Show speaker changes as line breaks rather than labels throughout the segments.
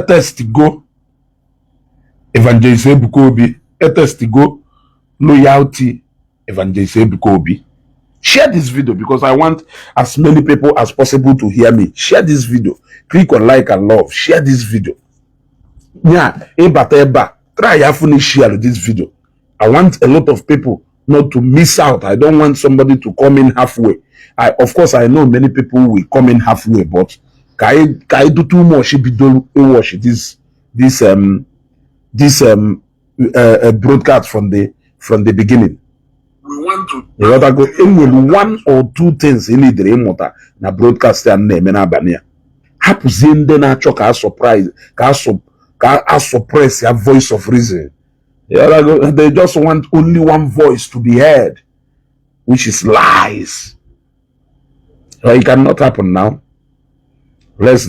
test go Evangelist Ebuka Obi, test go loyalty Evangelist Ebuka Obi. Share this video because I want as many people as possible to hear me. Share this video. Click on like and love. Share this video. Yeah, try to share this video. I want a lot of people not to miss out. I don't want somebody to come in halfway. Of course, I know many people will come in halfway, but can I do too much? Be do watch this broadcast from the beginning. We want to. You gotta go in one or two things in the dream na broadcast and name na bania. Happen then na choke as surprise, as suppress your voice of reason. They just want only one voice to be heard, which is lies. Well, it cannot happen now. Unless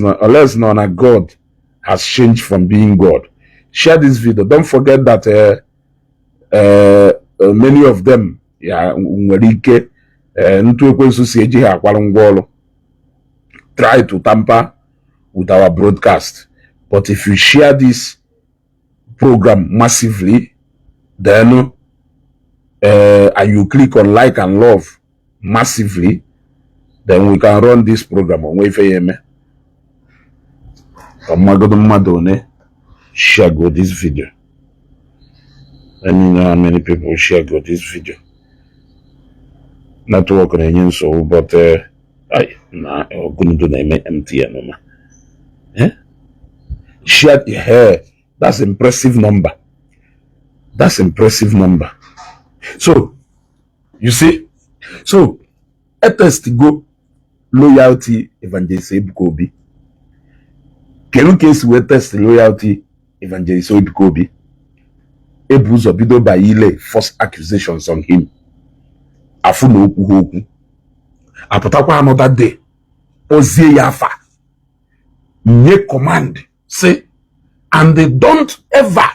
not God has changed from being God. Share this video. Don't forget that many of them, try to tamper with our broadcast. But if you share this program massively, then and you click on like and love massively, then we can run this program on WFAM. Share go this video. Let me know how many people share go this video. Not working again, so but I couldn't do the MTN. Share your hair. That's impressive number. That's impressive number. So you see, so let us go loyalty Evangelist Ebuka Obi. Can you case we test loyalty Evangelist Ebuka Obi? Ebuzo bido by ile false accusations on him. Afuno oku. Apotakwa another day. Ozie yafa. Nye command. Say, and they don't ever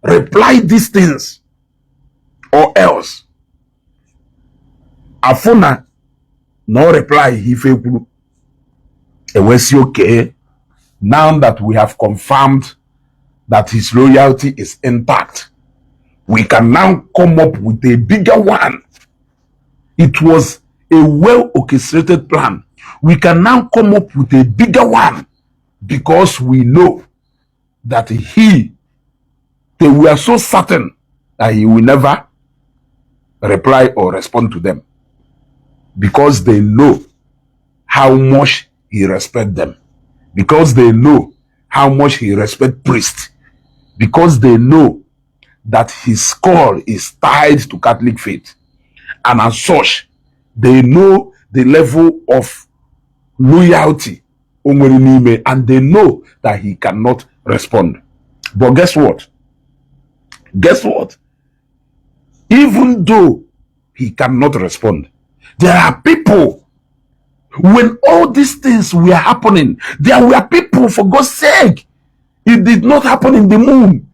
reply these things or else. Afuna no reply if you okay. Now that we have confirmed that his loyalty is intact, we can now come up with a bigger one. It was a well-orchestrated plan. We can now come up with a bigger one because we know that they were so certain that he will never reply or respond to them because they know how much he respects them, because they know how much he respects priests, because they know that his call is tied to Catholic faith, and as such, they know the level of loyalty, and they know that he cannot respond. But guess what? Guess what? Even though he cannot respond, there are people, when all these things were happening, there were people, for God's sake, it did not happen in the moon.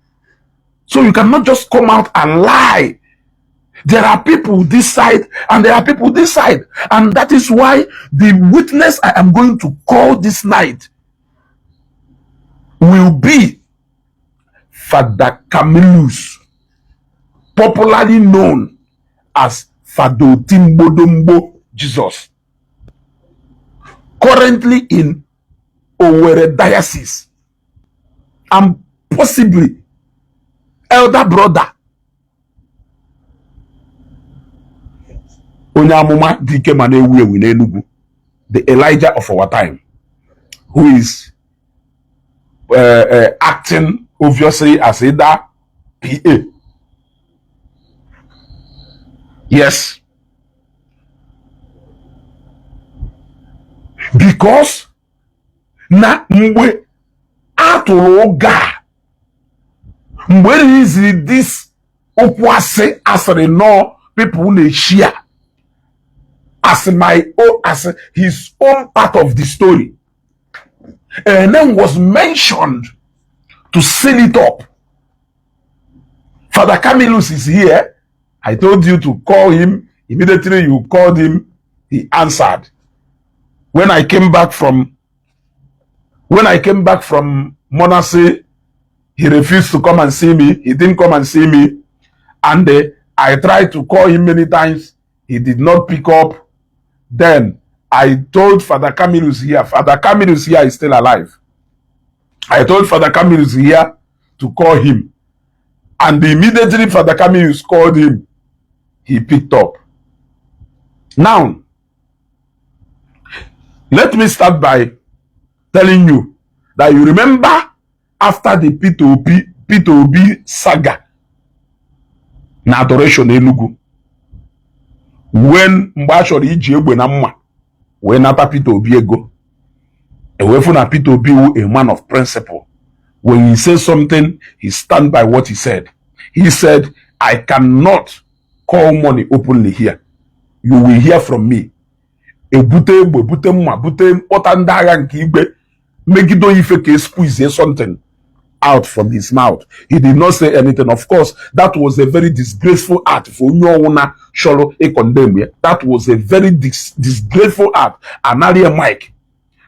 So you cannot just come out and lie. There are people this side and there are people this side. And that is why the witness I am going to call this night will be Father Camillus, popularly known as Fado Timbodombo Jesus, currently in Owerri Diocese, and possibly elder brother Onyamuma Dike Manewe in Enugu, the Elijah of our time, who is acting obviously as either PA. Yes. Because na mwe atologa mwe is this okwase asere no people na share as as his own part of the story, and then was mentioned to seal it up. Father Camillus is here. I told you to call him. Immediately you called him, he answered. When I came back from monastery. He refused to come and see me. He didn't come and see me. And I tried to call him many times. He did not pick up. Then I told Father Camillus here. Father Camillus here is still alive. I told Father Camillus here to call him. And immediately Father Camillus called him. He picked up. Now, let me start by telling you that you remember after the Peter Obi saga na Adoration Enugu, when Mbashori iji egbe na mma we nata Peter Obi ego, ewefu na Peter Obi a man of principle. When he says something, he stand by what he said. He said, I cannot call money openly here. You will hear from me. Ebute egbe, bute mma, bute otandaya nke igbe, megido ife ke squeeze something out from his mouth. He did not say anything. Of course, that was a very disgraceful act for Nyona Sholo e condemn. That was a very disgraceful act. Analia Mike.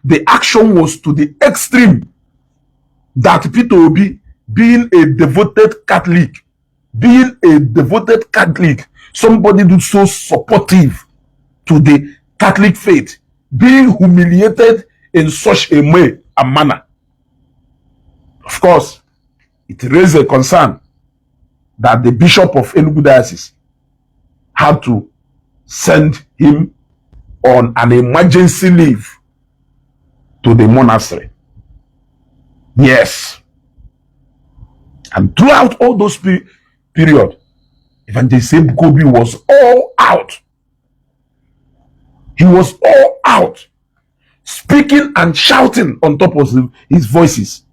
The action was to the extreme that Peter Obi, being a devoted Catholic, somebody who's so supportive to the Catholic faith, being humiliated in such a way and manner. Of course, it raised a concern that the Bishop of Enugu Diocese had to send him on an emergency leave to the monastery. Yes. And throughout all those period, Evangelist Ebuka Obi was all out. He was all out, speaking and shouting on top of his voices,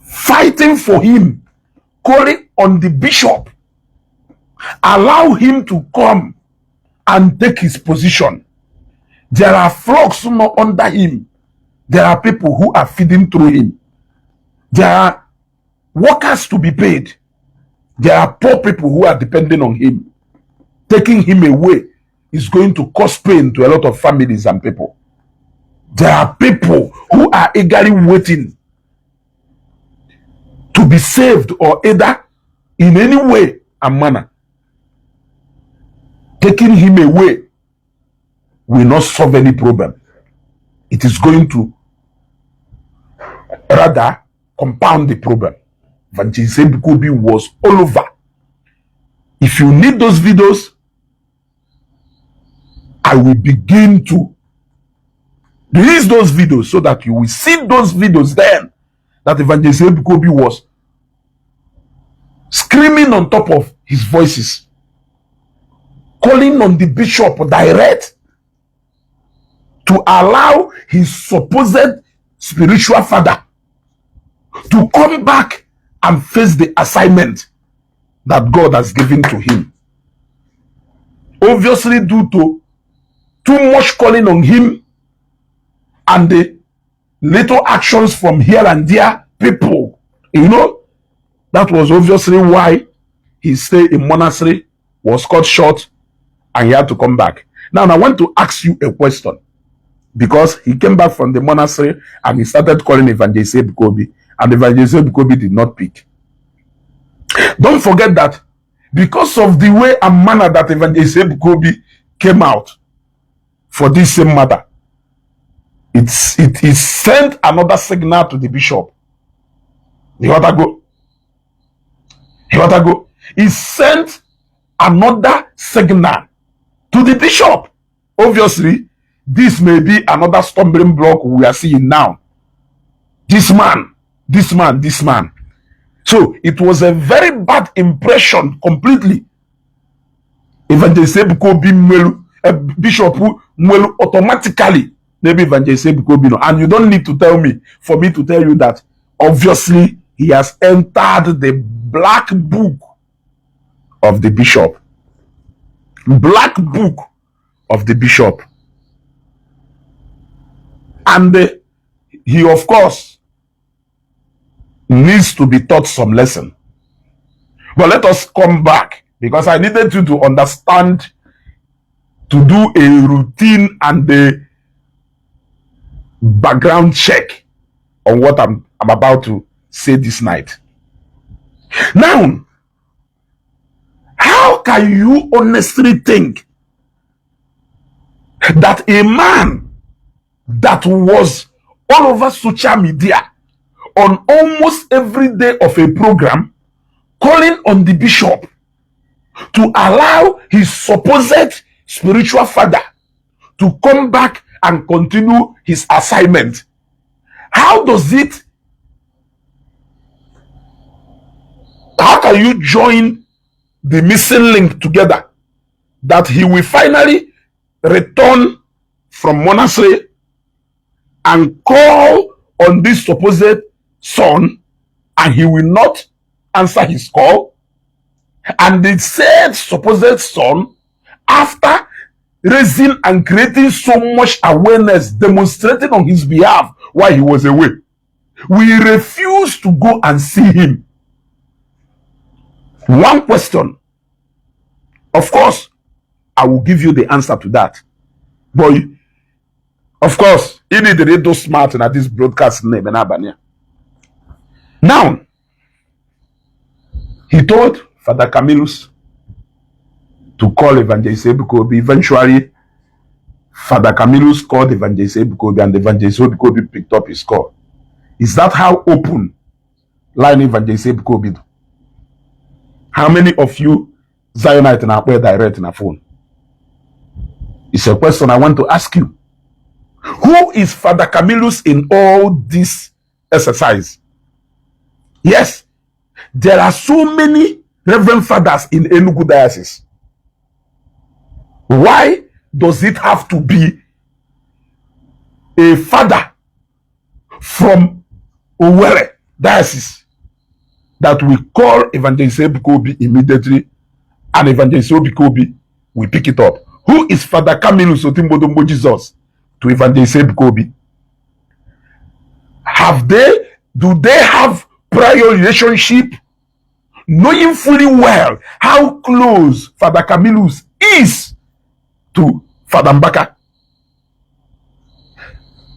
fighting for him, calling on the bishop, allow him to come and take his position. There are flocks not under him. There are people who are feeding through him. There are workers to be paid. There are poor people who are depending on him. Taking him away is going to cause pain to a lot of families and people. There are people who are eagerly waiting to be saved or either in any way and manner. Taking him away will not solve any problem. It is going to rather compound the problem. Evangelist Ebuka Obi was all over. If you need those videos, I will begin to release those videos so that you will see those videos then that Evangelist Ebuka Obi was screaming on top of his voices, calling on the bishop direct to allow his supposed spiritual father to come back and face the assignment that God has given to him. Obviously, due to too much calling on him and the little actions from here and there, people, that was obviously why his stay in monastery was cut short and he had to come back. Now, I want to ask you a question, because he came back from the monastery and he started calling Evangelist Ebuka Obi, and Evangelist Ebuka Obi did not pick. Don't forget that because of the way and manner that Evangelist Ebuka Obi came out for this same matter, it sent another signal to the bishop. You want to go? You want to go? It sent another signal to the bishop. Obviously, this may be another stumbling block we are seeing now. This man. So it was a very bad impression completely. Evangelist Ebuka Obi Bishop Mwelu automatically maybe Evangelist Ebuka Obi. And you don't need to tell me for me to tell you that obviously he has entered the black book of the bishop. Black book of the bishop. And he, of course, needs to be taught some lesson. But let us come back, because I needed you to understand, to do a routine and a background check on what I'm I'm about to say this night. Now, how can you honestly think that a man that was all over social media on almost every day of a program calling on the bishop to allow his supposed spiritual father to come back and continue his assignment? How can you join the missing link together that he will finally return from monastery and call on this supposed son, and he will not answer his call? And the said supposed son, after raising and creating so much awareness, demonstrating on his behalf while he was away, we refuse to go and see him. One question. Of course, I will give you the answer to that. But, of course, he need to read smart at this broadcast name. Now, he told Father Camillus to call Evangelist Ebuka Obi. Eventually, Father Camillus called Evangelist Ebuka Obi, and Evangelist Ebuka Obi picked up his call. Is that how open line Evangelist Ebuka Obi do? How many of you Zionite and Apple direct in a phone? It's a question I want to ask you. Who is Father Camillus in all this exercise? Yes, there are so many Reverend Fathers in Enugu Diocese. Why does it have to be a father from Owerri Diocese that we call Evangelist Ebuka Obi immediately, and Evangelist Ebuka Obi will pick it up? Who is Father Camillus Otimbodombo Jesus to Evangelist Ebuka Obi? Do they have prior relationship, knowing fully well how close Father Camillus is to Father Mbaka?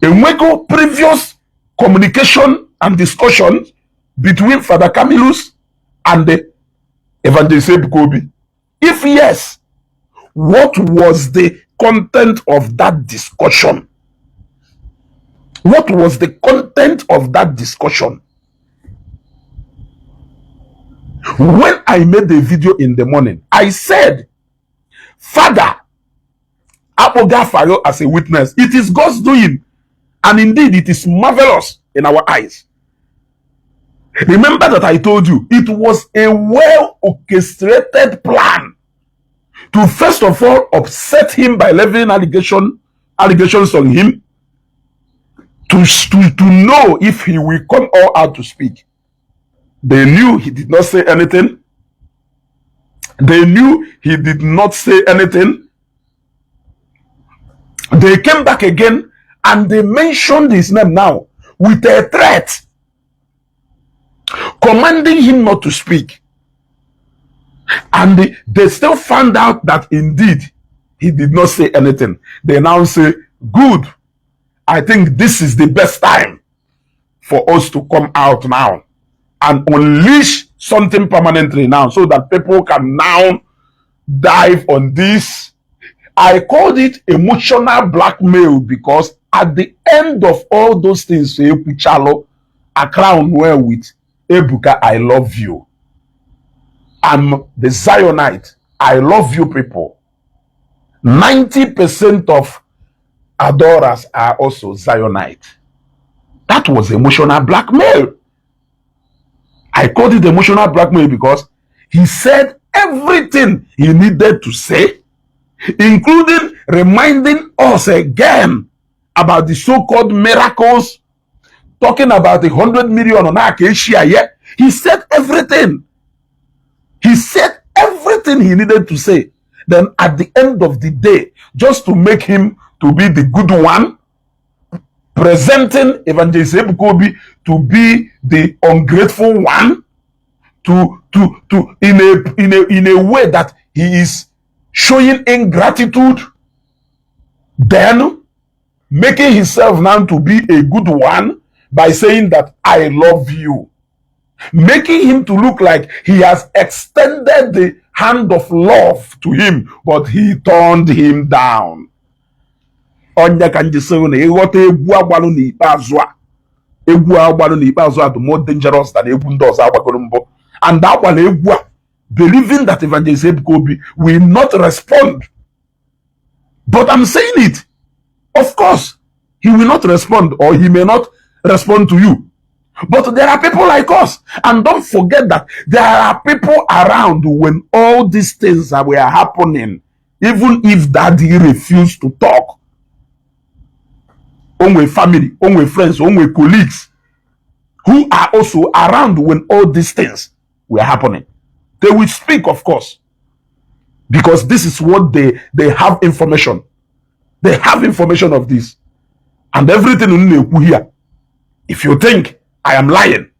Enwego previous communication and discussion between Father Camillus and the Evangelist Ebuka Obi? If yes, what was the content of that discussion? What was the content of that discussion? When I made the video in the morning, I said, Father Apoga Pharaoh as a witness, it is God's doing, and indeed it is marvelous in our eyes. Remember that I told you it was a well orchestrated plan to first of all upset him by levying allegations on him, to know if he will come all out to speak. They knew he did not say anything. They knew he did not say anything. They came back again and they mentioned his name now with a threat, commanding him not to speak. And they still found out that indeed he did not say anything. They now say, good, I think this is the best time for us to come out now and unleash something permanently now, so that people can now dive on this. I called it emotional blackmail, because at the end of all those things, a crown wear with Ebuka, I love you. I'm the Zionite. I love you people. 90% of adorers are also Zionite. That was emotional blackmail. I called it emotional blackmail because he said everything he needed to say, including reminding us again about the so-called miracles, talking about the 100 million on Acacia. Yeah, he said everything. He said everything he needed to say. Then at the end of the day, just to make him to be the good one, presenting Evangelist Ebuka Obi to be the ungrateful one, in a way that he is showing ingratitude, then making himself now to be a good one, by saying that I love you, making him to look like he has extended the hand of love to him, but he turned him down. Onye ka njise na ịghọta egwu agbalụ n'ikpeazụ a, egwu agbalụ n'ikpeazụ a dị more dangerous than egwu ndị ọzọ agbagoro mbụ. And agbala egwu a, believing that Evangelist Ebuka Obi will not respond. But I'm saying it, of course, he will not respond, or he may not respond to you. But there are people like us, and don't forget that there are people around when all these things were happening, even if daddy refused to talk. Only family, only friends, only colleagues who are also around when all these things were happening. They will speak, of course, because this is what they have information. They have information of this. And everything here, if you think I am lying,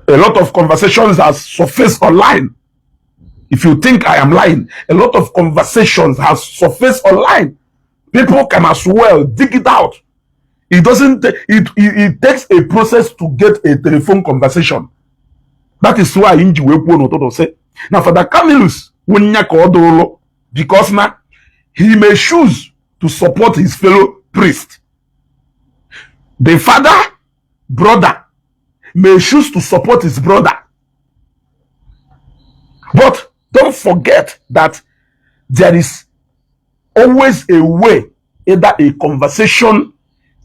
a lot of conversations have surfaced online. If you think I am lying, a lot of conversations have surfaced online. People can as well dig it out. It doesn't. It takes a process to get a telephone conversation. That is why Inji Wepo say now for the Camillus because now he may choose to support his fellow priest. The father, brother, may choose to support his brother. But don't forget that there is always a way, either a conversation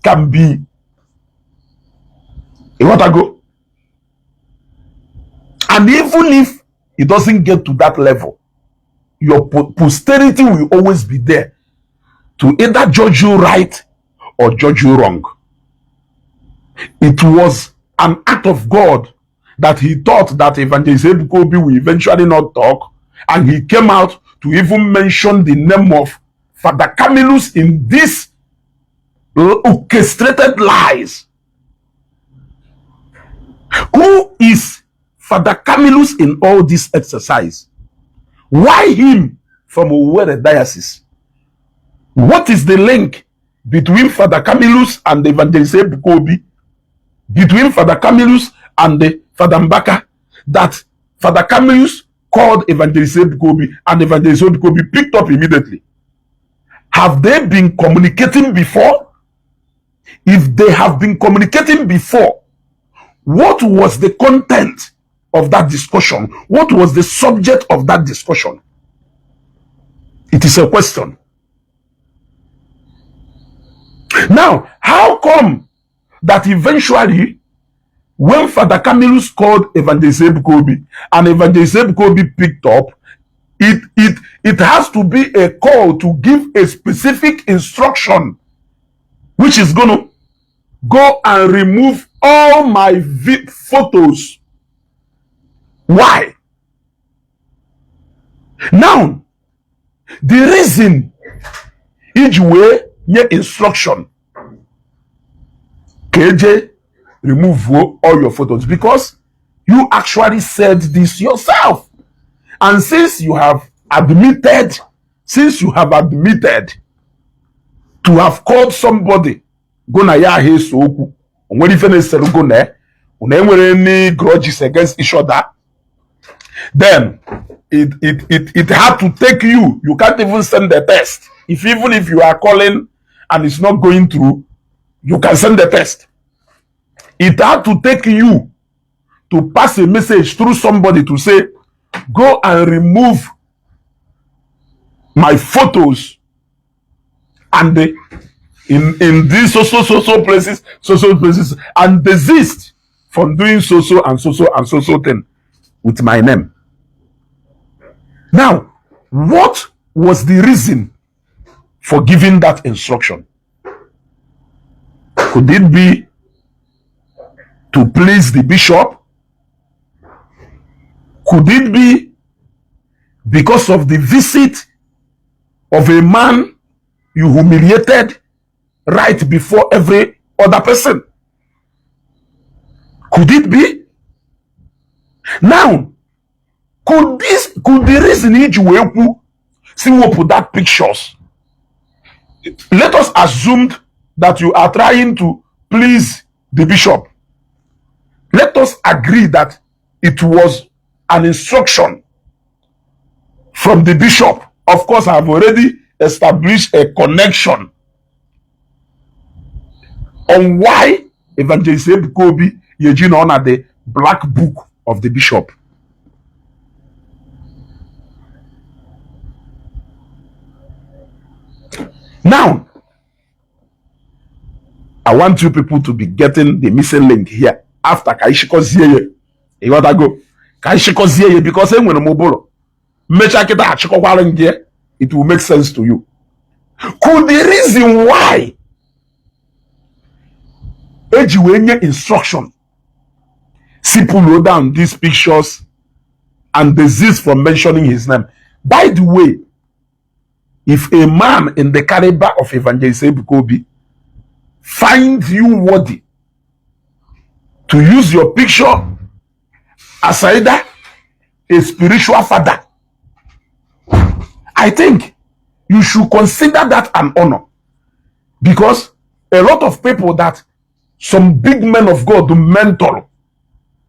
can be a what I go. And even if it doesn't get to that level, your posterity will always be there to either judge you right or judge you wrong. It was an act of God that he thought that Evangelist Ebuka Obi will eventually not talk, and he came out to even mention the name of Father Camillus in these orchestrated lies. Who is Father Camillus in all this exercise? Why him from Owerri diocese? What is the link between Father Camillus and Evangelist Ebuka Obi? Between Father Camillus and the Father Mbaka, that Father Camillus called Evangelist Ebuka Obi and Evangelist Ebuka Obi picked up immediately? Have they been communicating before? If they have been communicating before, what was the content of that discussion? What was the subject of that discussion? It is a question. Now, how come that eventually, when Father Camillus called Evangelist Ebuka Obi and Evangelist Ebuka Obi picked up, it has to be a call to give a specific instruction, which is going to go and remove all my photos. Why? Now, the reason each way your instruction KJ remove all your photos, because you actually said this yourself. And since you have admitted to have called somebody gonna ya his oku, when if any gonna any grudges against each other, then it had to take you. You can't even send the test. Even if you are calling and it's not going through, you can send the test. It had to take you to pass a message through somebody to say, go and remove my photos and in these so places and desist from doing so thing with my name. Now, what was the reason for giving that instruction? Could it be to please the bishop? Could it be because of the visit of a man you humiliated right before every other person? Could it be? Now, could the reason you see what put that pictures? Let us assume that you are trying to please the bishop. Let us agree that it was an instruction from the bishop. Of course, I have already established a connection on why Evangelist Ebuka Obi Yejina on the black book of the bishop. Now, I want you people to be getting the missing link here after Kaishikoziye. You want to go? Kaishikoziye, because when a mobile it will make sense to you. Could the reason why Ejiwenye instruction people down these pictures and desist from mentioning his name? By the way, if a man in the caliber of Evangelist Ebuka Obi finds you worthy to use your picture as either a spiritual father, I think you should consider that an honor, because a lot of people that some big men of God mentor,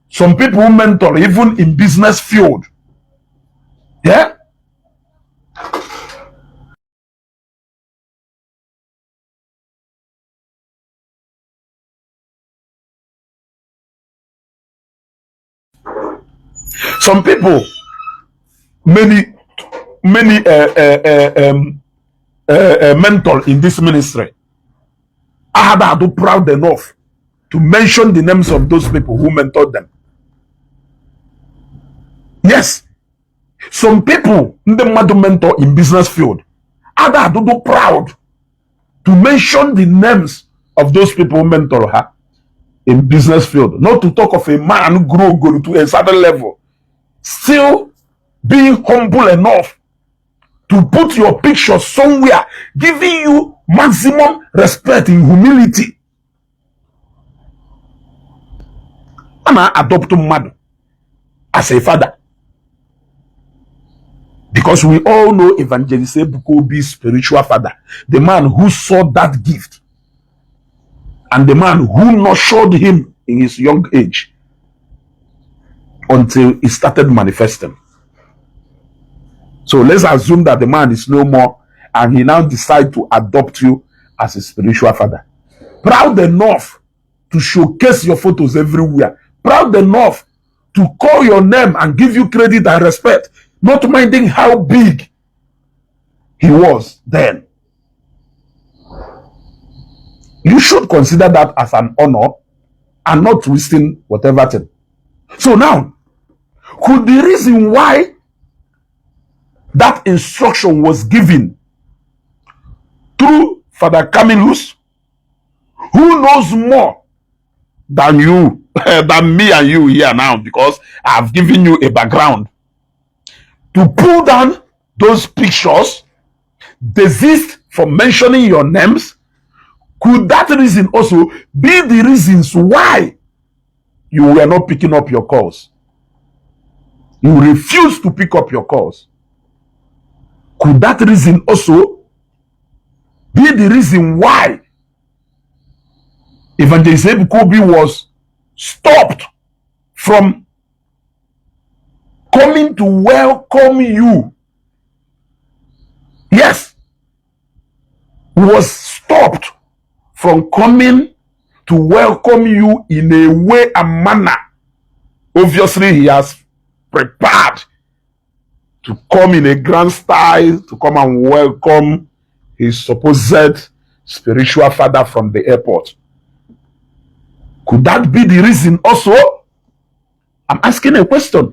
some people who mentor even in business field, yeah, some people, many mentor in this ministry are proud enough to mention the names of those people who mentored them. Yes, some people the mentor in business field are proud to mention the names of those people who mentor her in business field. Not to talk of a man who grow to a certain level, still being humble enough to put your picture somewhere, giving you maximum respect in humility. And I adopt mad as a father. Because we all know Evangelist Ebuka Obi's spiritual father, the man who saw that gift and the man who nurtured him in his young age until he started manifesting. So let's assume that the man is no more and he now decides to adopt you as a spiritual father. Proud enough to showcase your photos everywhere. Proud enough to call your name and give you credit and respect, not minding how big he was then. You should consider that as an honor and not twisting whatever thing. So now, could the reason why that instruction was given through Father Camillus, who knows more than you, than me and you here now, because I've given you a background, to pull down those pictures, desist from mentioning your names? Could that reason also be the reasons why you were not picking up your calls? You refused to pick up your calls. Could that reason also be the reason why Evangelist Ebuka Obi was stopped from coming to welcome you? Yes, he was stopped from coming to welcome you in a way and manner. Obviously, he has prepared to come in a grand style, to come and welcome his supposed spiritual father from the airport. Could that be the reason also? I'm asking a question.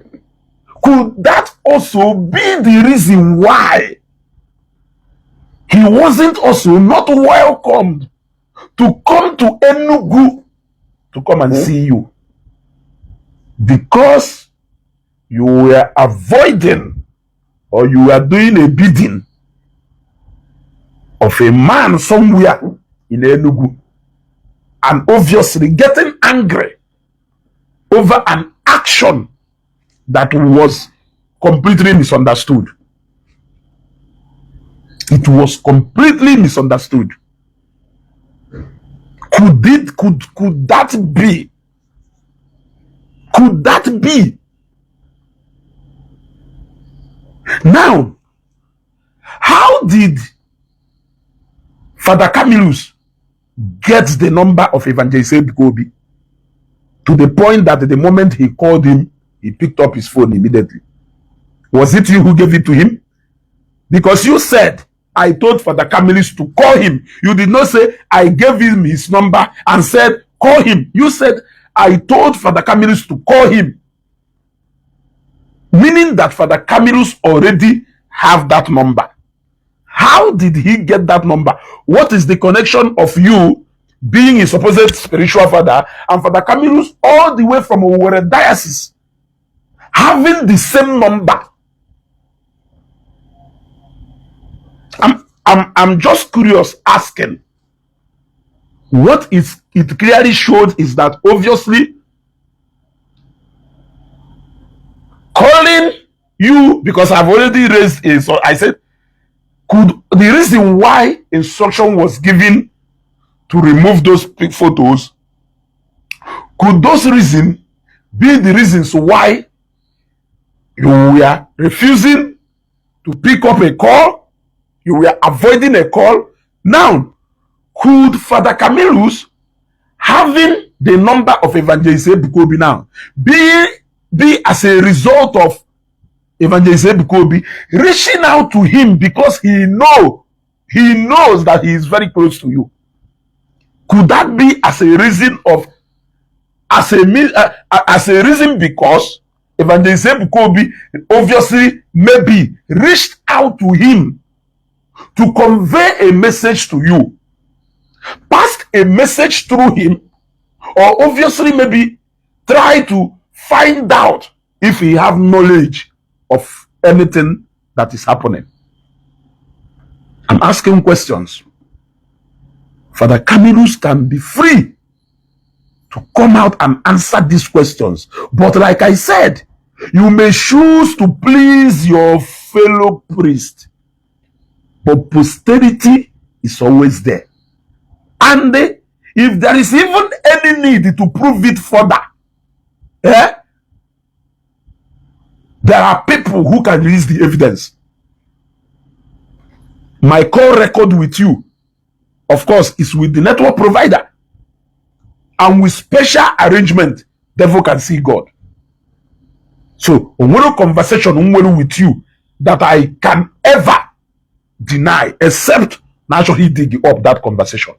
Could that also be the reason why he wasn't also not welcomed to come to Enugu to come and see you? Because you were avoiding, or you were doing a bidding of a man somewhere in Enugu, and obviously getting angry over an action that was completely misunderstood. It was completely misunderstood. Could that be? Could that be? Now, how did Father Camillus get the number of Evangelist Ebuka Obi to the point that the moment he called him, he picked up his phone immediately? Was it you who gave it to him? Because you said, I told Father Camillus to call him. You did not say, I gave him his number and said, call him. You said, I told Father Camillus to call him. Meaning that Father Camillus already have that number. How did he get that number? What is the connection of you being a supposed spiritual father and Father Camillus all the way from Owerri diocese having the same number? I'm just curious, asking. What it clearly showed is that obviously calling you, because I've already raised it, so I said, could the reason why instruction was given to remove those photos, could those reasons be the reasons why you were refusing to pick up a call? You were avoiding a call. Now, could Father Camillus having the number of Evangelist Ebuka Obi now be as a result of Evangelist Ebuka Obi reaching out to him because he knows that he is very close to you? Could that be as a reason because Evangelist Ebuka Obi obviously maybe reached out to him to convey a message to you, passed a message through him, or obviously maybe try to find out if he have knowledge of anything that is happening? I'm asking questions. Father Camillus can be free to come out and answer these questions. But like I said, you may choose to please your fellow priest, but posterity is always there. And if there is even any need to prove it further, there are people who can release the evidence. My call record with you, of course, is with the network provider. And with special arrangement, devil can see God. So, no conversation with you that I can ever deny, except naturally dig up that conversation.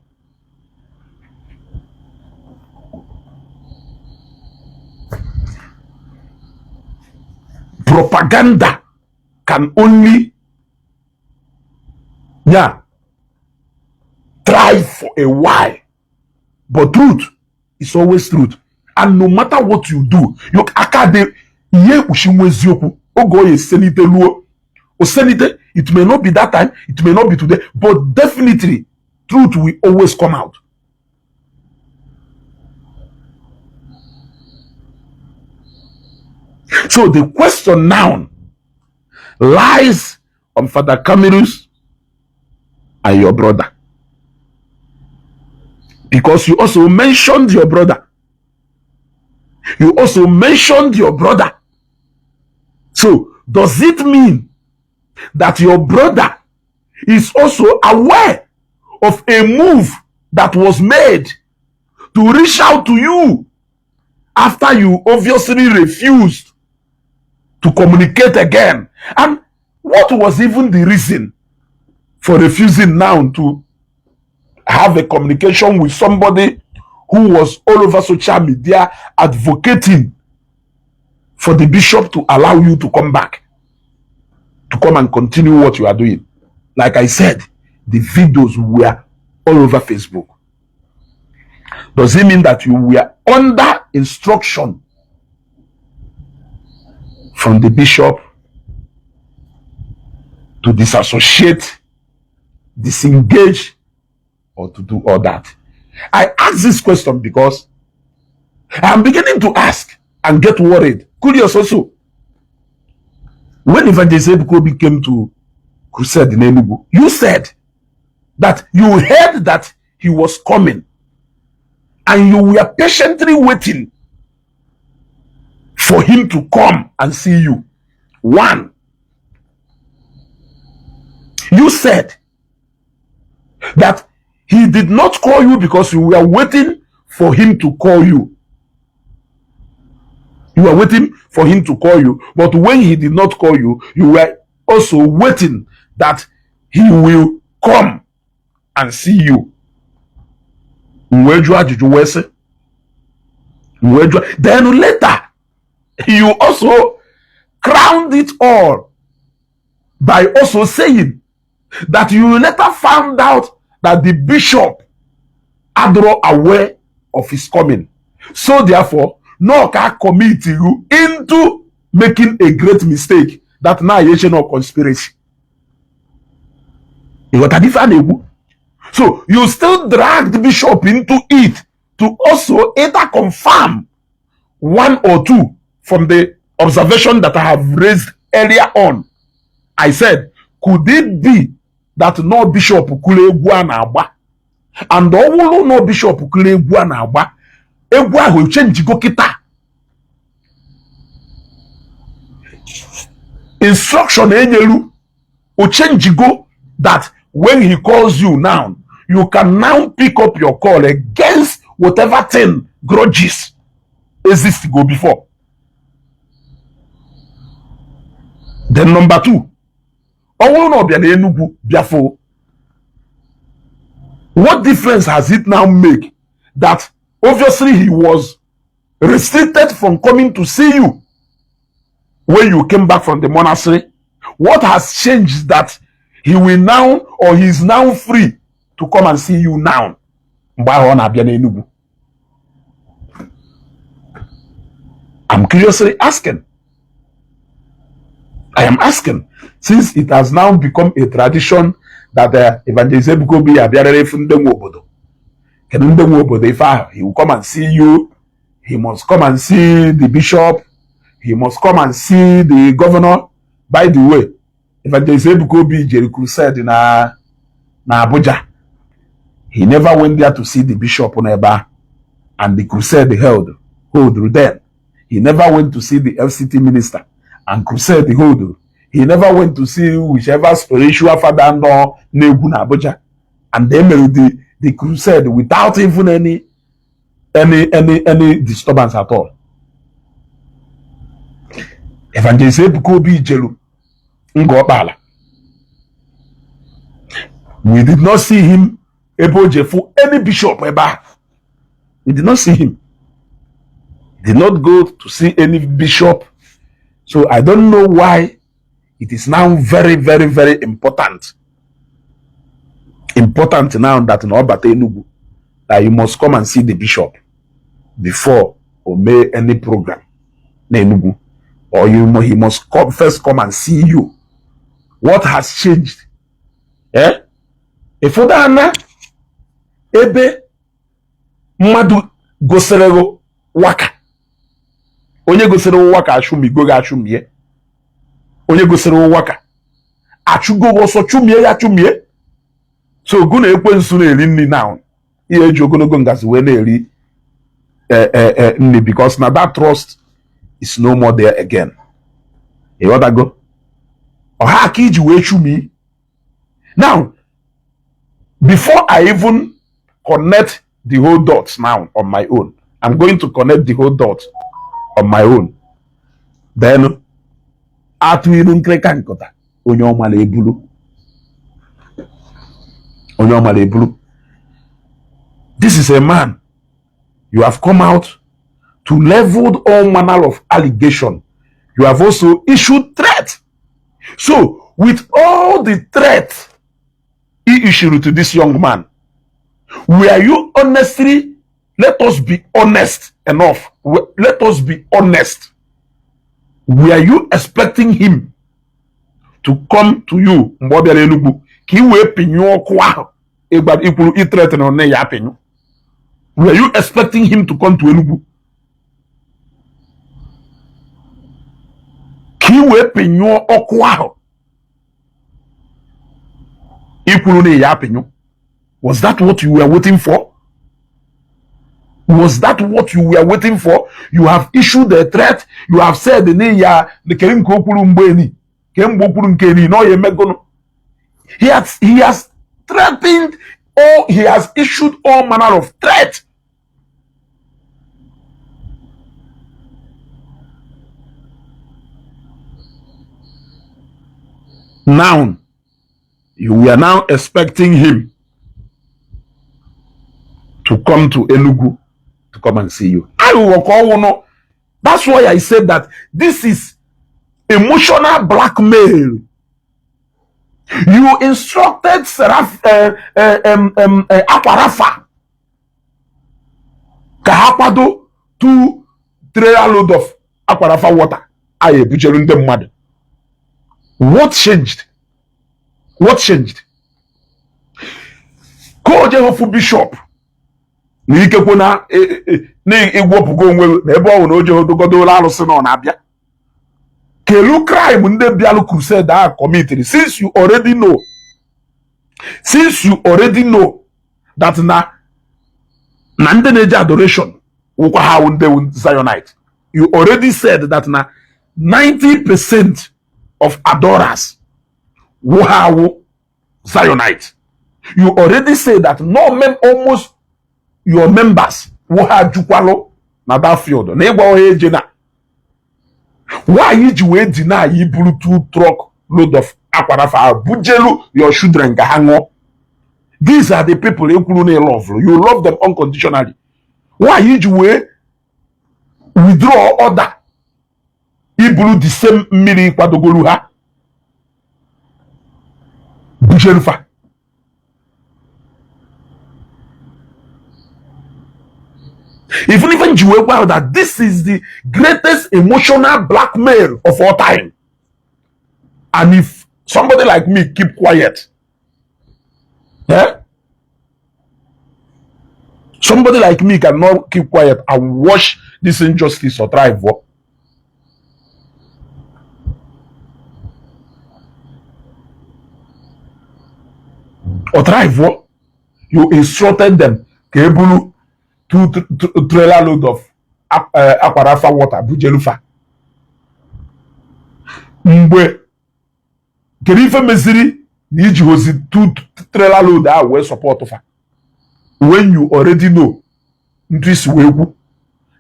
Propaganda can only thrive for a while, but truth is always truth. And no matter what you do, you akade ye ushimwezioku ogo ye senite luo o senite. It may not be that time, it may not be today, but definitely truth will always come out. So the question now lies on Father Camillus and your brother, because you also mentioned your brother. You also mentioned your brother. So does it mean that your brother is also aware of a move that was made to reach out to you after you obviously refused to communicate again? And what was even the reason for refusing now to have a communication with somebody who was all over social media advocating for the bishop to allow you to come back, to come and continue what you are doing? Like I said, the videos were all over Facebook. Does it mean that you were under instruction from the bishop to disassociate, disengage, or to do all that? I ask this question because I am beginning to ask and get worried. Curious also. When Evangelist Ebuka Obi came to crusade in Enugu, you said that you heard that he was coming and you were patiently waiting for him to come and see you. One, you said that he did not call you because you were waiting for him to call you. You were waiting for him to call you, but when he did not call you, you were also waiting that he will come and see you. Then later, you also crowned it all by also saying that you later found out that the bishop had not aware of his coming. So therefore, no can commit you into making a great mistake that now is no conspiracy. You got a different. So you still drag the bishop into it to also either confirm one or two from the observation that I have raised earlier on. I said, could it be that no bishop kule guana agba, and all no bishop kule guana agba, egwa will change go kita. Instruction enyelu will change go that when he calls you now, you can now pick up your call against whatever thing grudges exist go before. Then number two, what difference has it now make that obviously he was restricted from coming to see you when you came back from the monastery? What has changed that he will now, or he is now free to come and see you now? I'm curiously asking. I am asking, since it has now become a tradition that Evangelist Ebuka Obi abiarere fundeng obodo. If he will come and see you, he must come and see the bishop, he must come and see the governor. By the way, Evangelist Ebuka Obi Jeri crusade na Abuja. He never went there to see the bishop on Eba, and the crusade hold then. He never went to see the FCT minister and crusade hold. He never went to see whichever spiritual father no Enugu Abuja, and they made the crusade without even any disturbance at all. Evangelist Ebuka Obi Jelu Ngobala. We did not see him able for any bishop ever. We did not see him. He did not go to see any bishop. So I don't know why it is now very, very, very important. Important now that in Obate Enugu that you must come and see the bishop before or make any program in Enugu. Or he must first come and see you. What has changed? Eh? If Odana ebe madu goserego waka. Onye goserego waka ashumi goga ashumie. Onye goserego waka. Achugo woso chumie ya chumie. So guna ekwensu na eri nni now. Ihe eji ogologo ngazi we na eri nni, because now that trust is no more there again. You want to go? Oha kiji we chumi. Now, before I even connect the whole dots now on my own, I'm going to connect the whole dots on my own. Then, this is a man. You have come out to level all manner of allegation. You have also issued threat. So, with all the threat he issued to this young man, were you honestly, let us be honest enough, let us be honest, were you expecting him to come to you? Were you expecting him to come to Enugu? Was that what you were waiting for? Was that what you were waiting for? You have issued a threat. You have said he has threatened, or he has issued all manner of threat. Now, you are now expecting him to come to Enugu to come and see you. That's why I said that this is emotional blackmail. You instructed Aquarafa Kahapado 2 trailer load of Aquarafa water. What changed? What changed? Ko Jehofu Bishop na ikekwe na igwopugo onwe na ebe ọ na oje dogodola alụsị na ọ na-abịa. Kelu crime ndị bịalụ crusade a committed, since you already know that na ndị na-eje adoration wụkwa ha ndị Zionite. You already said that na 90% of adorers who have Zionite. You already say that almost your members who have Jukwalo na that field. Why did you deny you blew 2 truck load of Aquarafa Bujelu your children gahango? These are the people you love. You love them unconditionally. Why did you withdraw order? He blew the same meaning Kwadogoluha. Bujelufa. Even you aware that this is the greatest emotional blackmail of all time. And if somebody like me keep quiet, somebody like me cannot keep quiet and watch this injustice or thrive. Or thrive. You instructed them. Kebulu 2 trailer load of Aquarafa water, Bujelufa. Mgbe Kerife Mesiri Niji was 2 trailer load that were support of her. When you already know this wewu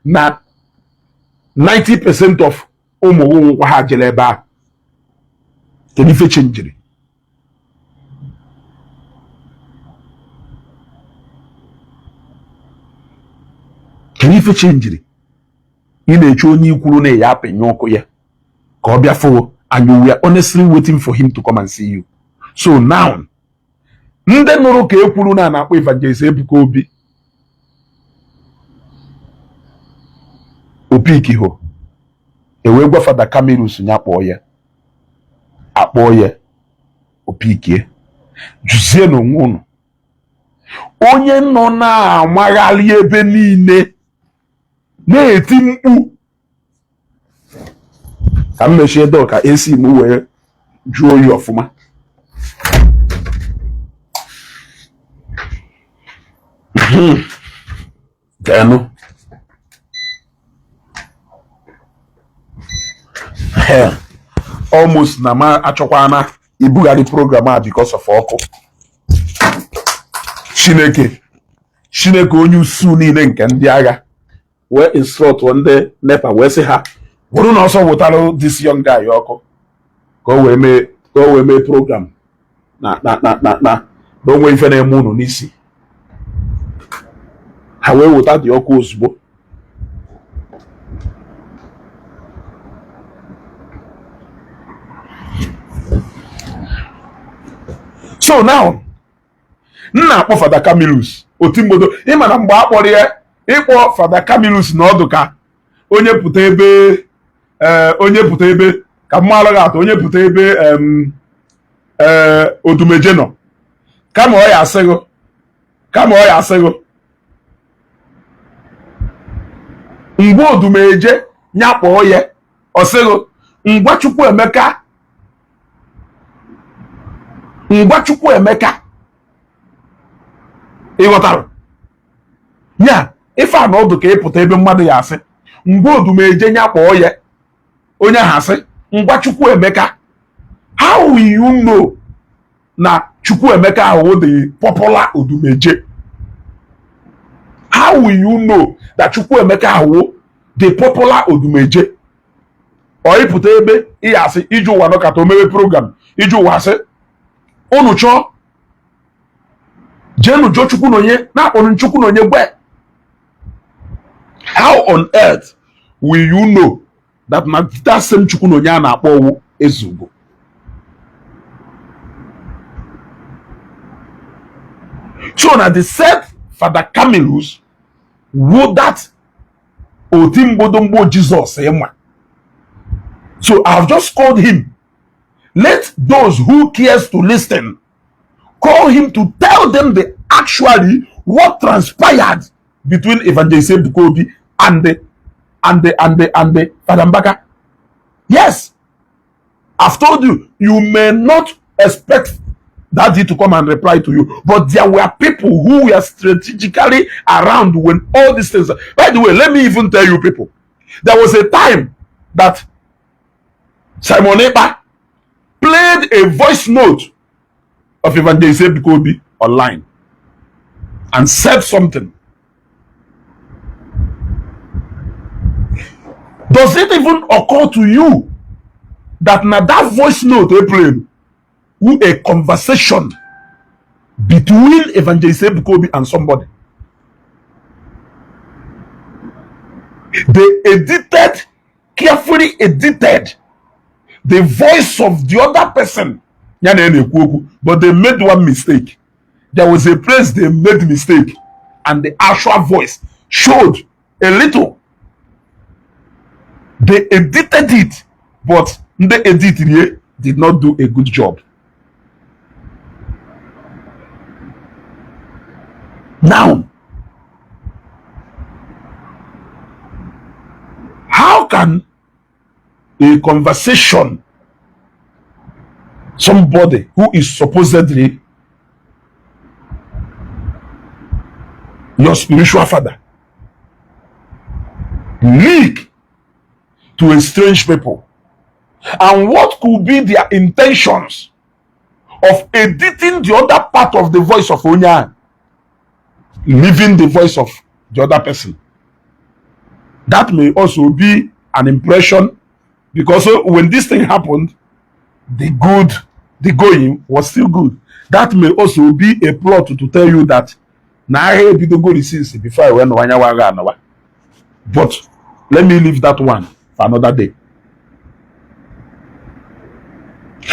na 90% of Omo Wahajeleba Kerife change. Can you change it? In a choni kulune yape nyoko ya. Kobia for, and you were honestly waiting for him to come and see you. So now, nde noro ke kuluna na Evangelist Ebuka Obi. Opiki ho. Ewe gwa Father Camillus nyapoye. Apoye. Opiki. Juzie no ngono. Onye nọ na amaghali ebe niile na-eti mkpu ka m mechie door ka esi m wee jụọ oyi ọfụma. Denu almost na ma achọkwana ibugharị program a because of ọkụ. Chineke onye usu niile nke ndị agha wee instruct ndị NEPA wee sị ha bụrụ na ọsọ wụtara this young guy ọkụ ka o wee mee program na onwe ife na-eme unu n'isi. Ha wee wụta dị ọkụ ozugbo. So now nna akpọ Father Camillus otimbodo ịma na mgbe akpọrọ ya ịkpọ Father Camillus na ọdụ ka onye pụta ebe ka mmalụ ga-atọ onye pụta ebe odumeje nọ kama ọ ya asịgo mgbe odumeje nyakpọ ya ọsịgo ngwa Chukwu Emeka ịghọtara ya If I know the case, put even mother yase. Mbo do me jenya po ye. Onya hase. Ngwa Chukwu Emeka. How will you know na Chukwu Emeka awo the popular Odumeje? How will you know that Chukwu Emeka awo the popular Odumeje? Or put ebe iyase iju wa no kato mewe program. Iju wa se onu cho jenu jo Chukwu nonye na onu Chukwu nonye gbe. How on earth will you know that that same Chukwu nonye na akpo owo ezugo? So now the said Father Camillus would that Otimbodombo Jesus ema. So I've just called him. Let those who cares to listen call him to tell them the actually what transpired between Evangelist Ebuka Obi and the Father Mbaka. Yes, I've told you, you may not expect Daddy to come and reply to you, but there were people who were strategically around when all these things. By the way, let me even tell you people, there was a time that Simon Ekpa played a voice note of Evangelist Ebuka Obi online and said something. Does it even occur to you that now that voice note they played with a conversation between Evangelist Ebuka Obi and somebody? They carefully edited the voice of the other person, but they made one mistake. There was a place they made mistake, and the actual voice showed a little. They edited it, but the editor did not do a good job. Now, how can a conversation, somebody who is supposedly your spiritual father, leak to a strange people? And what could be their intentions of editing the other part of the voice of Onya, leaving the voice of the other person? That may also be an impression, because when this thing happened, the going was still good. That may also be a plot to tell you that now I have to go since before I went. But let me leave that one for another day.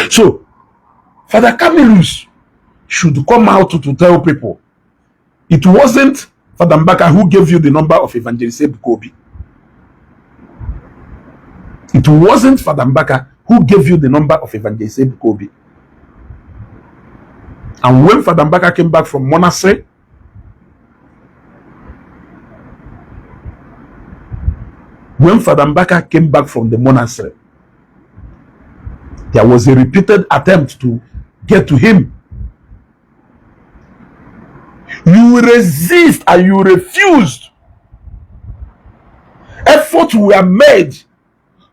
So Father Camillus should come out to tell people it wasn't Father Mbaka who gave you the number of Evangelist Ebuka Obi. It wasn't Father Mbaka who gave you the number of Evangelist Ebuka Obi. And when Father Mbaka came back from monastery, the monastery, there was a repeated attempt to get to him. You resist and you refused. Efforts were made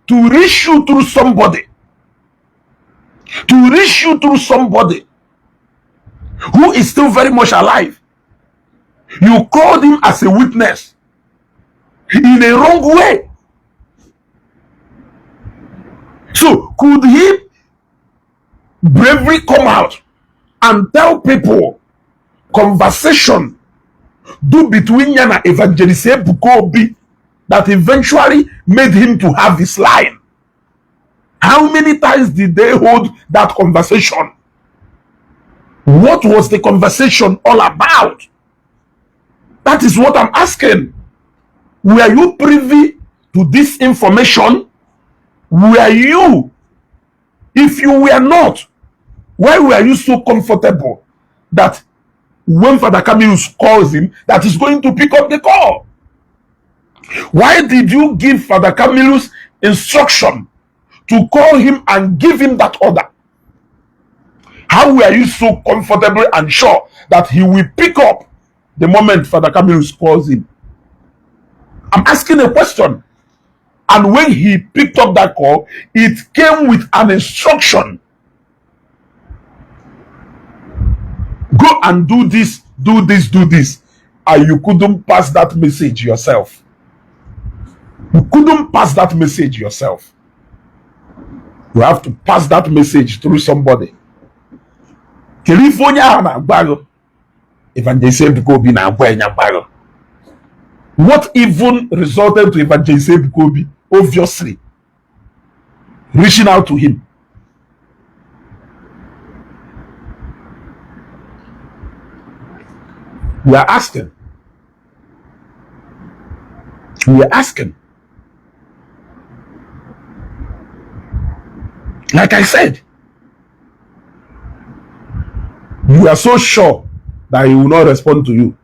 to reach you through somebody. Who is still very much alive. You called him as a witness in a wrong way. So could he bravely come out and tell people conversation do between Yana Evangelist Ebuka Obi that eventually made him to have this line? How many times did they hold that conversation? What was the conversation all about? That is what I'm asking. Were you privy to this information? Were you? If you were not, why were you so comfortable that when Father Camillus calls him, that is going to pick up the call? Why did you give Father Camillus instruction to call him and give him that order? How were you so comfortable and sure that he will pick up the moment Father Camillus calls him? I'm asking a question. And when he picked up that call, it came with an instruction. Go and do this, do this, do this. And you couldn't pass that message yourself. You couldn't pass that message yourself. You have to pass that message through somebody. Evangelist Ebuka Obi na agwa. What even resulted to Evangelist Ebuka Obi? Obviously, reaching out to him. We are asking. Like I said, you are so sure that he will not respond to you.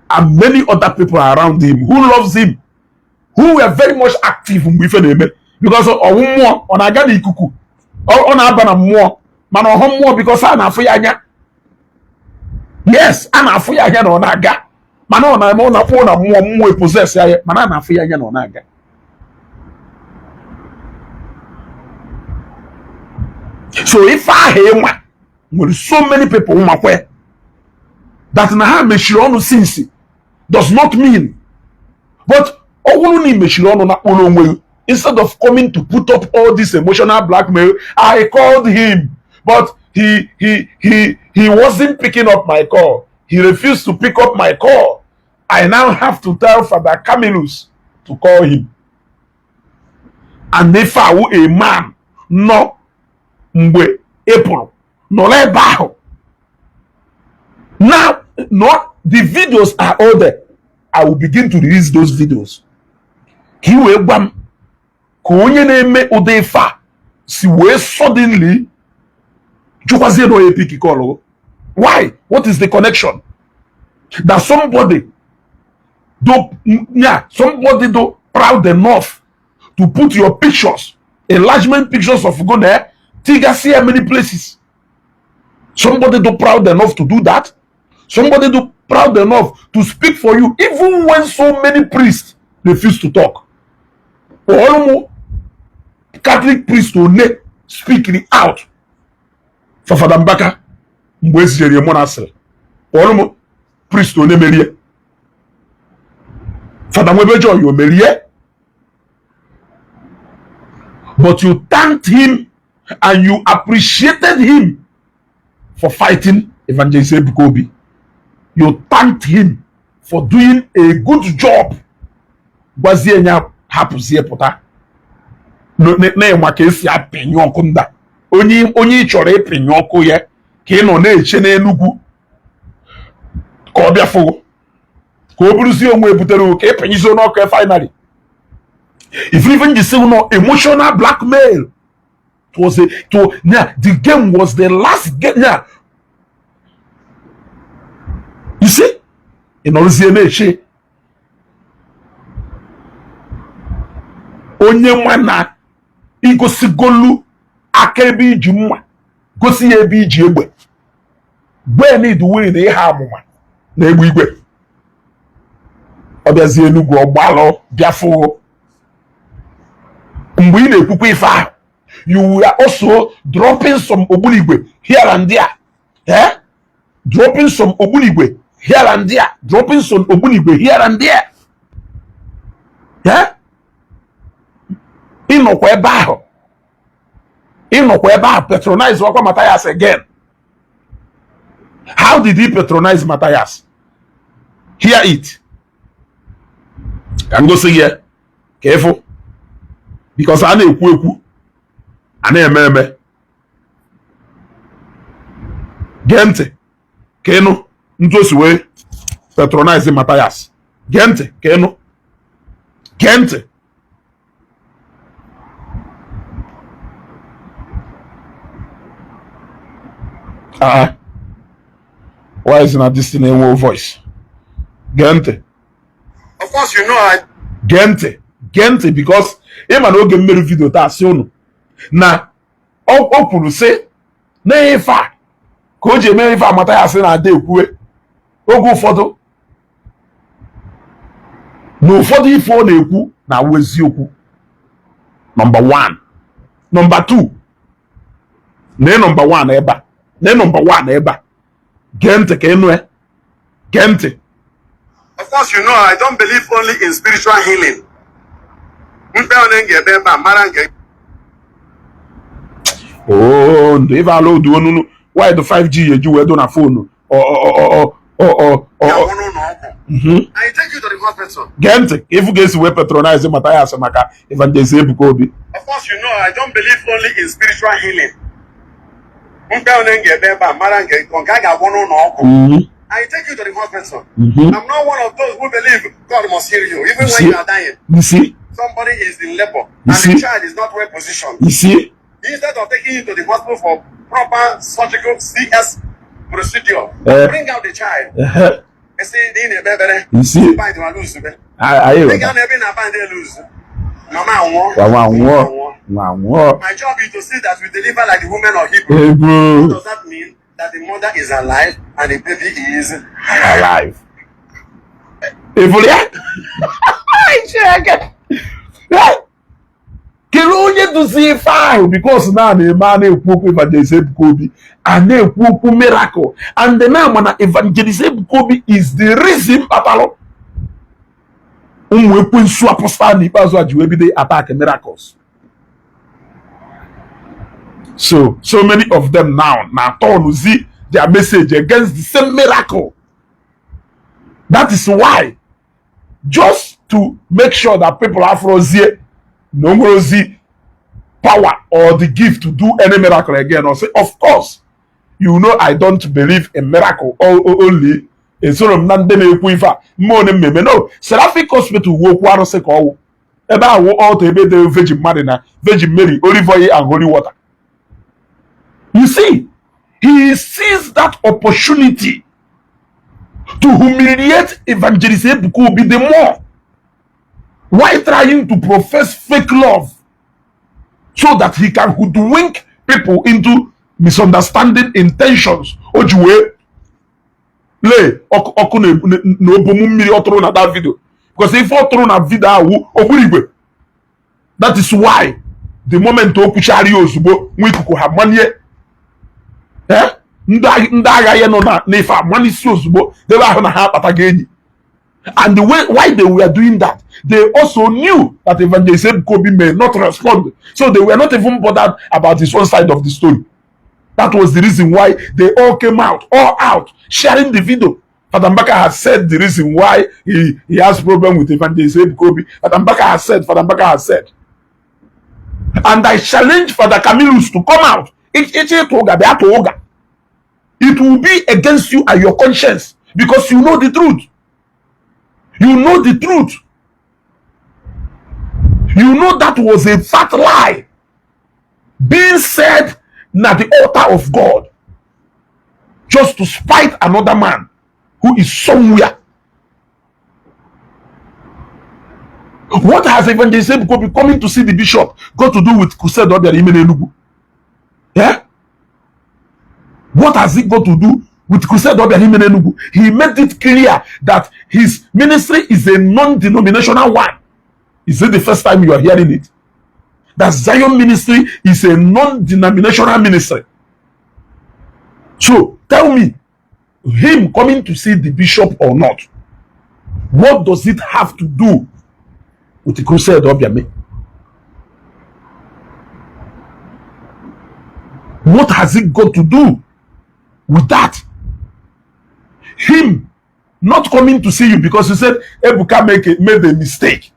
And many other people around him who loves him, who were very much active with him, because of on agani ikuku on abana more man on more because ana afuyanya. Yes, ana afuyanya no naga man on na phone more possess ya man ana afuyanya no naga. So if I hear with so many people that na meshironu since does not mean, but instead of coming to put up all this emotional blackmail, I called him, but he wasn't picking up my call. He refused to pick up my call. I now have to tell Father Camillus to call him. And if I were a man, no mwe April, no le baho. Now, not the videos are all there. I will begin to release those videos. Suddenly, why? What is the connection? That somebody do proud enough to put your pictures, enlargement pictures of Gone, Tiga many places. Somebody do proud enough to do that. Somebody do proud enough to speak for you, even when so many priests refuse to talk. Or Catholic priests will speak out for Father Mbaka. Mbwezi monasel. Or priest will merie. Father Mwebejo, you merie. But you thanked him and you appreciated him for fighting Evangelist Ebuka Obi. You thanked him for doing a good job. Bazienya hapuzie pota. No ne makesi apenyo kunda. Onyi chore epenyo koye. Ke no na eche na Enugu. Ko bia fo. Ko burusi onwe ebutere ke epenyizo no ko finally. If even you say no emotional blackmail. It was the game was the last game. Yeah. You see? In Oziene, onye mwana igosigolu akebi jumwa gosi ebi ji egbe gbe ni duwe na ihe amụma na egbe igwe obiazi Enugu ogbalo biafo mgbe ị na-ekwukwa ife ahụ you were also dropping some obuligwe here and there. Dropping some obuligwe here and there. Dropping some obuligwe here and there. Inokwa ebe ahụ patronize Wakwa Matthias again. How did he patronize Matthias? Hear it. Can go see here. Careful. Because I know ekwu ana eme gente kenu ntosi we patronize Matthias gente kenu gente why is not this in a voice gente?
Of course you know
gente because him and oge mmeri video ta si unu na o kwuru sị na ife a ka o ji eme ife Matthias na ada ekwuwe oge ụfọdụ na ụfọdụ ife ọ na-ekwu na awụ eziokwu. Number one. Number two, na number one ebe a, na number one ebe a, gee ntị ka ịnụ ya, gee ntị.
Of course, you know, I don't believe only in spiritual healing.
Oh, ndị ife ala odu onunu, why the 5G eji wee do na phone?
I take you to the hospital.
Gee ntị, if you ga-esi wee patronize Matthias maka Evangelist Ebuka Obi.
Of course, you know, I don't believe only in spiritual healing. I take you to the hospital. I'm not one of those who believe God must heal you, even when you are dying.
You see?
Somebody is in labor and the child is not well positioned.
You see?
Instead of taking you to the hospital for proper surgical CS procedure, bring out the child. You see? My job is to see that we deliver like the women of Hebrew. What does that mean? That the mother is alive and the baby is
alive. Kele onye duzi ife ahụ because na na-eme a na-ekwu okwu Evangelist Ebuka Obi a na-ekwu okwu miracle and the na-ama na Evangelist Ebuka Obi is the reason kpatalụ ụmụ ekwensu apostle n'ikpeazụ a ji wee bido attack miracles. So many of them now turn see their message against the same miracle. That is why, just to make sure that people have rosy, no rosy power or the gift to do any miracle again, or say, of course, you know I don't believe in miracle only. Sort of no, Seraphic Hospital woke one say call about all the Virgin Marina, Virgin Mary, olive oil and holy water. You see, he sees that opportunity to humiliate Evangelist Ebuka Obi the more. Why trying to profess fake love so that he can hoodwink people into misunderstanding intentions? Ojuwe le oku no bomu mmiri otoro na that video, because if otoro na video awu okurigwe. That is why the moment okuchari ozugbo nwe ikuku ha manye ndị agha ya nọ na n'ife amanisi ozugbo debe ahụ na ha akpata gị enyi. And the way why they were doing that, they also knew that Evangelist Ebuka Obi may not respond, so they were not even bothered about his own side of the story. That was the reason why they all came out, sharing the video. Father Mbaka has said the reason why he has problem with Evangelist Ebuka Obi. Father Mbaka has said. And I challenge Father Camillus to come out. It will be against you and your conscience because you know the truth. You know the truth. You know that was a fat lie being said at the altar of God just to spite another man who is somewhere. What has Evangelist Ebuka Obi coming to see the bishop got to do with Crusade of Enugu? Yeah? What has it got to do with Crusade of Enugu? He made it clear that his ministry is a non-denominational one. Is it the first time you are hearing it? That Zion ministry is a non-denominational ministry. So tell me, him coming to see the bishop or not, what does it have to do with the Crusade of Enugu? What has it got to do with that? Him not coming to see you because you said Ebuka made a mistake.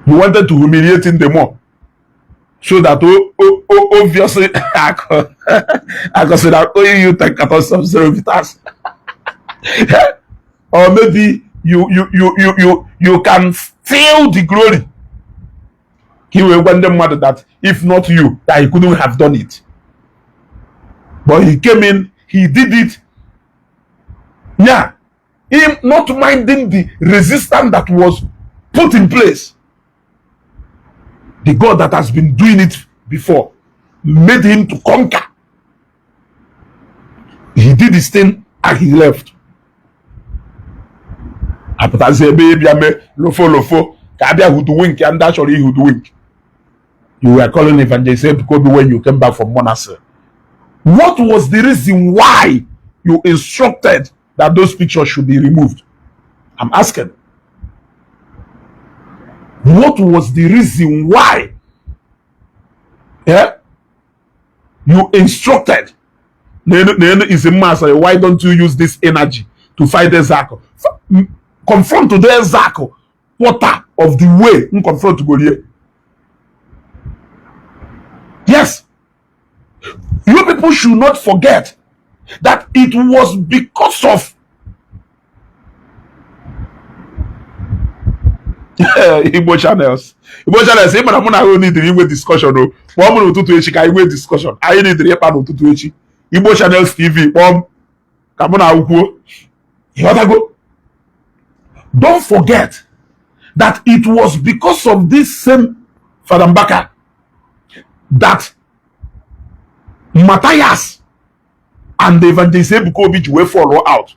You wanted to humiliate him the more. So that obviously I consider you take some service. Or maybe you can feel the glory. He will want them mad that if not you, that he couldn't have done it. But he came in, he did it. Yeah. Him not minding the resistance that was put in place. The God that has been doing it before made him to conquer this thing and he left. After say baby ame lofo kabia hoodwink and actually hoodwink. You were calling Evangelist Ebuka Obi when you came back from monastery. What was the reason why you instructed that those pictures should be removed? I'm asking. What was the reason why? Yeah? You instructed. Is a master. Why don't you use this energy to fight the Zako? Confront to the Zako. Water of the way. Confront to Goliath. Yes. You people should not forget that it was because of Igbo channels. Igbo channels, even I'm not need the discussion. No, one minute to each guy discussion. I need the panel to each Igbo channels TV. Come on, you gotta go. Don't forget that it was because of this same Father Mbaka that Matthias and the Evangelist Ebuka Obi were follow out,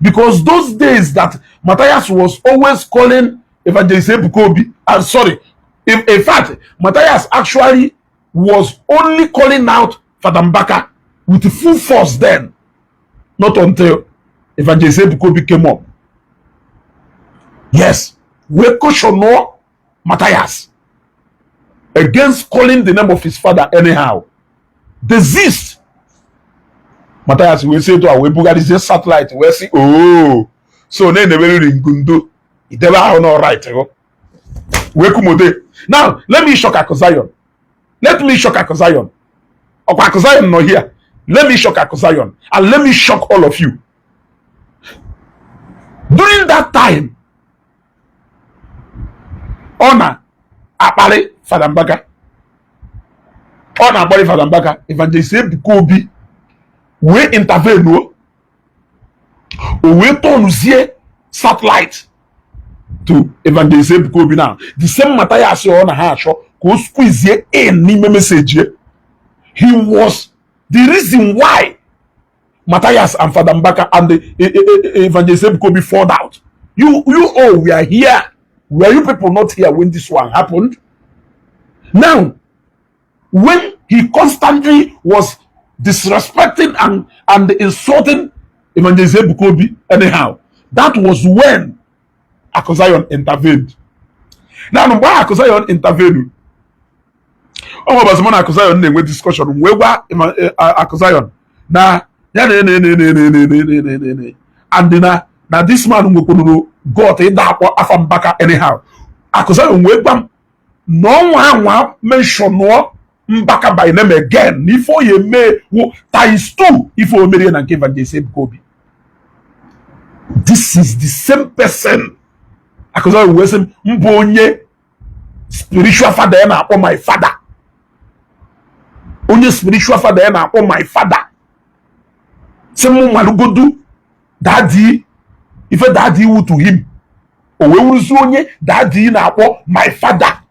because those days that Matthias was always calling Evangelist Ebuka Obi, in fact, Matthias actually was only calling out Father Mbaka with full force then, not until Evangelist Ebuka Obi came up. Yes, we caution Matthias against calling the name of his father anyhow. Desist. Matthias will say to our Webuga is just satellite. We see, oh, so then the very ringundo. It never are not right. Now, let me shock Accusations. Let me shock Accusations. Accusations not here. Let me shock Accusations. And let me shock all of you. During that time, honor Apale Father Mbaka. Honor Apale Father Mbaka. Evangelist Ebuka Obi. We intervene. We turn satellite to Evangelist Ebuka Obi now. The same Matthias on a hash go squeeze any message. He was the reason why Matthias and Father Mbaka and the Evangelist Ebuka Obi fought out. You all we are here. Were you people not here when this one happened? Now, when he constantly was disrespecting and insulting Evangelist Ebuka Obi anyhow, that was when Accusations intervened. Now, why Accusations intervened? Oh, but someone Accusations name with discussion. Where were Accusations? Now, and then now this man will got it that Afam Baka anyhow. Accusations webam no one mention no Mbaka by name again. Before you may times 2 if you marry and give Evangelist Ebuka Obi. This is the same person. Accusations was mbonye spiritual father and upon my father. Only spiritual father and upon my father. Someone malugodu daddy. If a daddy would to him, or we will soon daddy na my father.